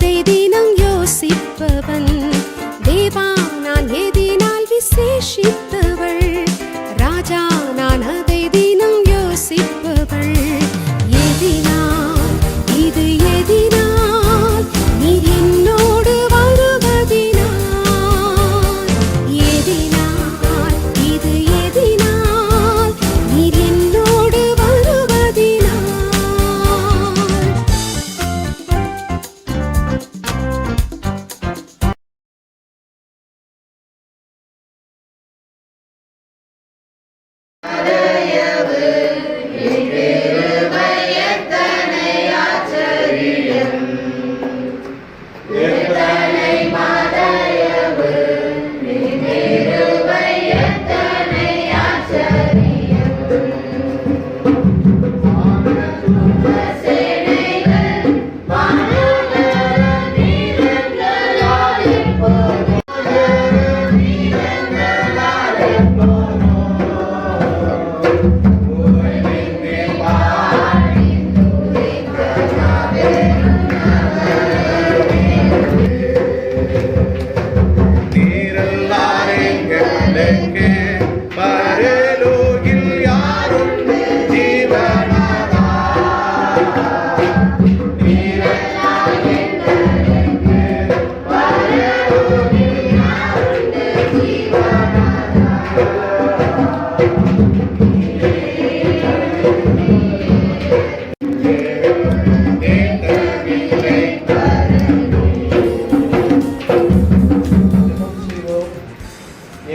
அதை தினம் யோசிப்பவன். தேவா நான் எதினால் விசேஷித்தவள், ராஜா நான் அதை தினம் யோசிப்பவள். எதினால் இது எதினால் நீர் என்னோடு வருவதினால், எதினால் இது எதினால் நீர் என்னோடு வருவதினால்.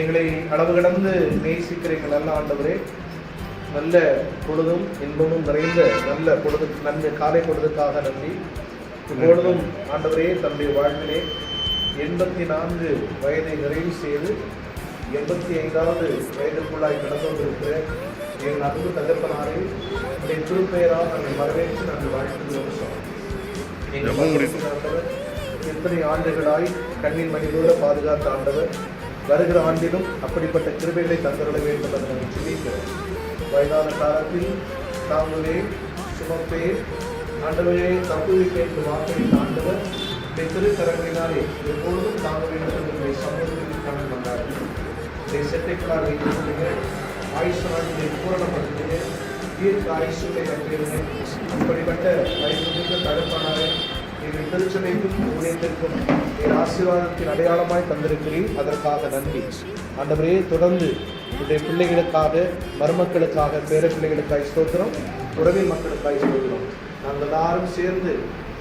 எங்களை அளவு கடந்து நேசிக்கிறீர்கள் நல்ல ஆண்டவரே. நல்ல பொழுதும் இன்பமும் நிறைந்த நல்ல பொழுது நன்மை காலை பொழுதுக்காக நன்றி. இப்பொழுதும் ஆண்டவரே தன்னுடைய வாழ்விலே 84 வயதை நிறைவு செய்து 85வது வயதுக்குள்ளாய் கடந்து வந்திருக்கிற எங்கள் அன்பு தகப்பனாரை உடைய திருப்பெயரால் நாங்கள் வரவேற்று நாங்கள் வாழ்த்துகிறோம். எங்கள் ஆண்டவர் எத்தனை ஆண்டுகளாய் கண்ணின் மணிபோல பாதுகாத்த ஆண்டவர் வருகிற ஆண்டிலும் அப்படிப்பட்ட கிருபைகளை தந்தருள வேண்டும் என்று நாங்கள் சொல்லிக்கிறோம். வயதான காலத்தில் தாங்களே சுமப்பே ஆண்டவரே தப்புவிக்க என்று வாக்களித்த ஆண்டவர் திருக்கரங்களினாலே எப்பொழுதும் தாங்களுடைய சமூகத்தில் கடந்து வந்தார்கள். இதை செட்டைக்களால் வைத்திருந்தீங்க, ஆயுஷ் நாட்டிலே பூரணப்படுத்தினீங்க, தீர்க்க ஆயுஷத்தை கட்டியிருங்க. அப்படிப்பட்ட வயது தடுப்பானாரே எங்கள் திருச்சபைக்கும் ஊழியத்திற்கும் என் ஆசீர்வாதத்தின் அடையாளமாய் தந்திருக்கிறேன். அதற்காக நன்றி ஆண்டவரே. தொடர்ந்து உடைய பிள்ளைகளுக்காக, மருமக்களுக்காக, பேர பிள்ளைகளுக்காக ஸ்தோத்திரம், உறவின் மக்களுக்காக ஸ்தோத்திரம். நாங்கள் எல்லாரும் சேர்ந்து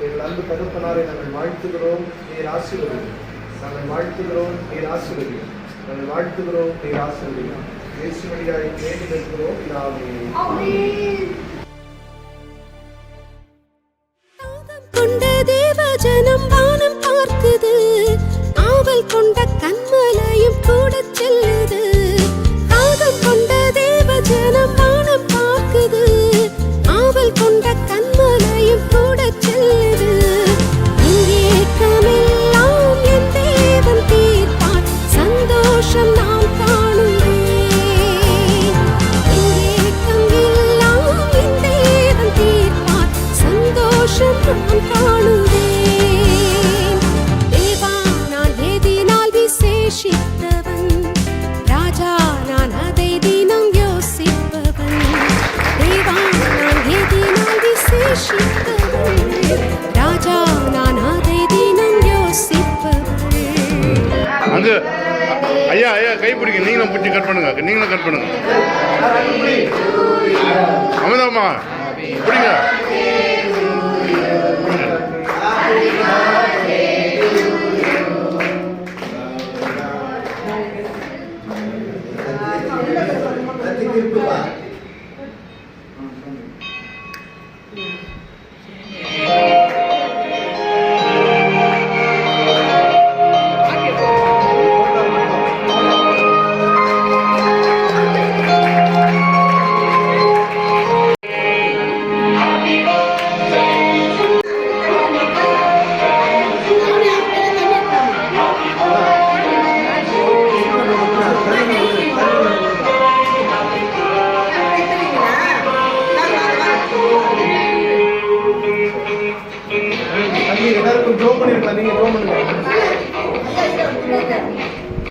எங்கள் அன்பு தகப்பனாரை நாங்கள் வாழ்த்துகிறோம், நீர் ஆசீர்வதியும். நாங்கள் வாழ்த்துகிறோம், நீர் ஆசீர்வதியும். நாங்கள் வாழ்த்துகிறோம், நீர் ஆசீர்வதியும். இயேசு வழியாய் வேண்டி நிற்கிறோம். கொண்ட தேவஜனம் வானம் பார்க்குது, ஆவல் கொண்ட கண்மலையும் கூட செல்லுது. ஆகம் கொண்ட தேவஜனம் வானம் பார்க்குது, ஆவல் கொண்ட கண்மலையும் கூட செல்லுது. ஏக்கமெல்லாம் என் தேவன் தீர்ப்பார், சந்தோஷம் நாம் காணுவேன். ஏக்கம் எல்லாம் என் தேவன் தீர்ப்பார், சந்தோஷம் நான் காணுவேன். தேவா நான் எதினால் விசேஷித்தவன், ராஜா நான் அதை தினம் யோசிப்பவன். தேவா நான் எதினால் விசேஷித்தவன், ராஜா நான் அதை தினம் யோசிப்பவன். அங்க ஐயா ஐயா கை பிடிக்க, நீங்களும் பிடிச்சி கட் பண்ணுங்க, நீங்களும் கட் பண்ணுங்க. அமதாமா பிடிங்க. ஜோம் பண்ணிருக்கலாம், நீங்க ஜோம் பண்ணுங்க.